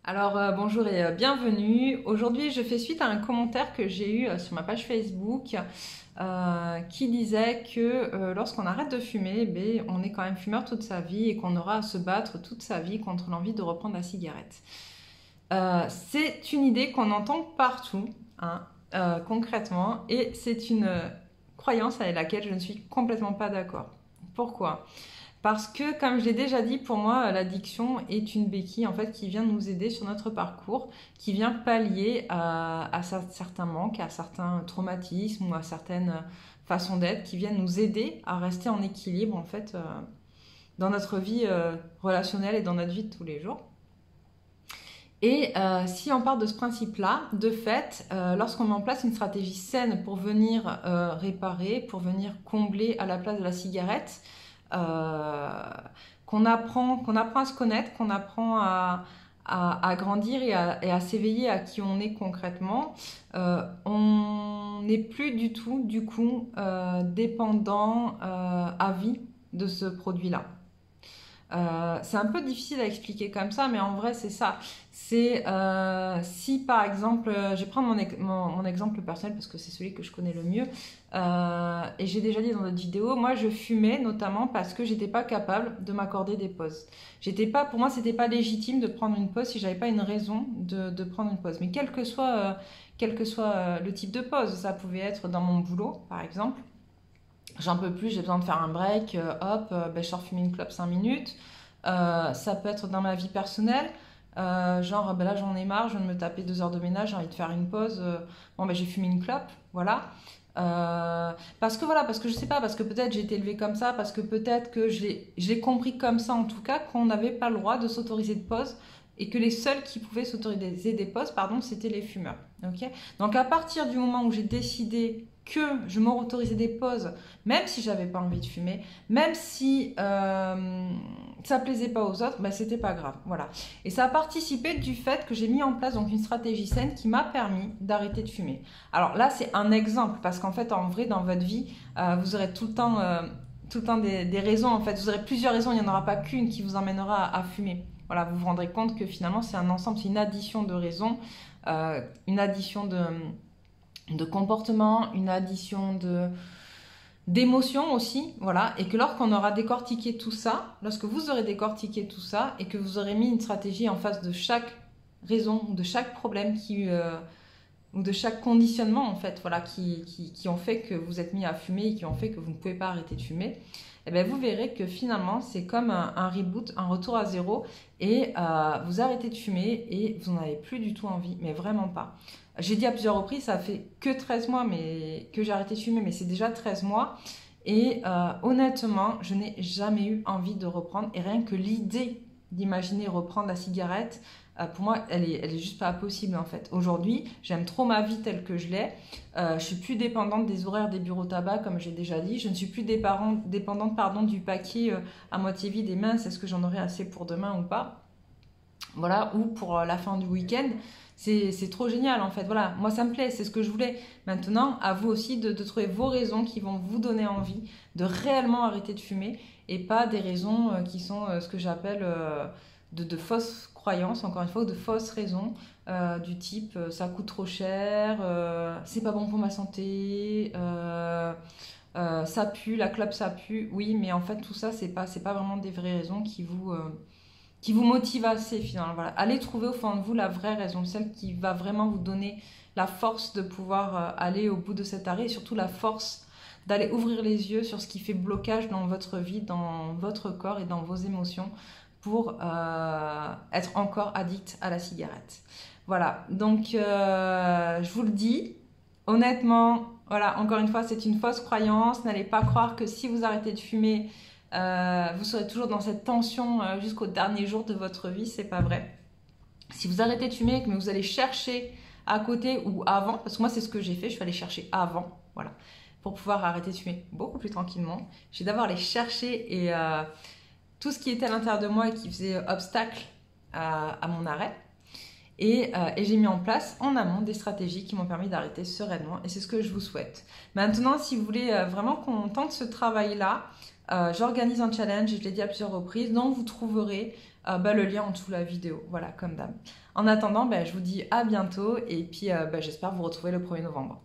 Bonjour et bienvenue. Aujourd'hui, je fais suite à un commentaire que j'ai eu sur ma page Facebook qui disait que lorsqu'on arrête de fumer, on est quand même fumeur toute sa vie et qu'on aura à se battre toute sa vie contre l'envie de reprendre la cigarette. C'est une idée qu'on entend partout, hein, concrètement, et c'est une croyance avec laquelle je ne suis complètement pas d'accord. Pourquoi ? Parce que, comme je l'ai déjà dit, pour moi, l'addiction est une béquille en fait qui vient nous aider sur notre parcours, qui vient pallier à certains manques, à certains traumatismes ou à certaines façons d'être, qui viennent nous aider à rester en équilibre en fait dans notre vie relationnelle et dans notre vie de tous les jours. Et si on part de ce principe-là, de fait, lorsqu'on met en place une stratégie saine pour venir réparer, pour venir combler à la place de la cigarette, qu'on apprend à se connaître, qu'on apprend à grandir et à s'éveiller à qui on est concrètement, on n'est plus du tout, du coup, dépendant à vie de ce produit-là. C'est un peu difficile à expliquer comme ça, mais en vrai, c'est ça. C'est si par exemple, je vais prendre mon exemple personnel parce que c'est celui que je connais le mieux, et j'ai déjà dit dans notre vidéo, moi je fumais notamment parce que j'étais pas capable de m'accorder des pauses. Pour moi, c'était pas légitime de prendre une pause si j'avais pas une raison de prendre une pause. Mais quel que soit le type de pause, ça pouvait être dans mon boulot, par exemple. J'en peux plus, j'ai besoin de faire un break, je sors fumer une clope 5 minutes. Ça peut être dans ma vie personnelle, là j'en ai marre, je viens de me taper 2 heures de ménage, j'ai envie de faire une pause, j'ai fumé une clope, voilà. Parce que je sais pas, parce que peut-être j'ai été élevée comme ça, parce que peut-être que j'ai compris comme ça en tout cas, qu'on n'avait pas le droit de s'autoriser de pause et que les seuls qui pouvaient s'autoriser des pauses, c'était les fumeurs. Okay, donc à partir du moment où j'ai décidé que je m'autorisais des pauses, même si j'avais pas envie de fumer, même si ça plaisait pas aux autres, c'était pas grave, voilà. Et ça a participé du fait que j'ai mis en place donc une stratégie saine qui m'a permis d'arrêter de fumer. Alors là, c'est un exemple parce qu'en fait, en vrai, dans votre vie, vous aurez tout le temps des raisons. En fait, vous aurez plusieurs raisons. Il n'y en aura pas qu'une qui vous emmènera à fumer. Voilà, vous vous rendrez compte que finalement, c'est un ensemble, c'est une addition de raisons, une addition de comportements, une addition d'émotions aussi, voilà, et que lorsqu'on aura décortiqué tout ça, lorsque vous aurez décortiqué tout ça et que vous aurez mis une stratégie en face de chaque raison, de chaque problème ou de chaque conditionnement en fait, voilà, qui ont fait que vous êtes mis à fumer et qui ont fait que vous ne pouvez pas arrêter de fumer, et bien vous verrez que finalement c'est comme un reboot, un retour à zéro, et vous arrêtez de fumer et vous n'en avez plus du tout envie, mais vraiment pas. J'ai dit à plusieurs reprises, ça fait que 13 mois que j'ai arrêté de fumer, mais c'est déjà 13 mois. Et honnêtement, je n'ai jamais eu envie de reprendre. Et rien que l'idée d'imaginer reprendre la cigarette, pour moi, elle est juste pas possible en fait. Aujourd'hui, j'aime trop ma vie telle que je l'ai. Je suis plus dépendante des horaires des bureaux tabac, comme j'ai déjà dit. Je ne suis plus dépendante du paquet à moitié vide et mince. Est-ce que j'en aurai assez pour demain ou pas? Voilà, ou pour la fin du week-end. C'est trop génial en fait, voilà, moi ça me plaît, c'est ce que je voulais. Maintenant, à vous aussi de trouver vos raisons qui vont vous donner envie de réellement arrêter de fumer et pas des raisons qui sont ce que j'appelle de fausses croyances, encore une fois, ou de fausses raisons du type ça coûte trop cher, c'est pas bon pour ma santé, ça pue, la clope ça pue. Oui, mais en fait tout ça c'est pas vraiment des vraies raisons qui vous motive assez finalement. Voilà. Allez trouver au fond de vous la vraie raison, celle qui va vraiment vous donner la force de pouvoir aller au bout de cet arrêt et surtout la force d'aller ouvrir les yeux sur ce qui fait blocage dans votre vie, dans votre corps et dans vos émotions pour être encore addict à la cigarette. Voilà, donc je vous le dis, honnêtement, voilà, encore une fois, c'est une fausse croyance. N'allez pas croire que si vous arrêtez de fumer, vous serez toujours dans cette tension jusqu'au dernier jour de votre vie, c'est pas vrai. Si vous arrêtez de fumer, mais vous allez chercher à côté ou avant, parce que moi c'est ce que j'ai fait, je suis allée chercher avant, voilà, pour pouvoir arrêter de fumer beaucoup plus tranquillement. J'ai d'abord allé chercher et tout ce qui était à l'intérieur de moi et qui faisait obstacle à mon arrêt. Et j'ai mis en place en amont des stratégies qui m'ont permis d'arrêter sereinement et c'est ce que je vous souhaite. Maintenant, si vous voulez vraiment qu'on tente ce travail-là, j'organise un challenge, je l'ai dit à plusieurs reprises, dont vous trouverez le lien en dessous de la vidéo, voilà, comme d'hab. En attendant, je vous dis à bientôt et puis j'espère vous retrouver le 1er novembre.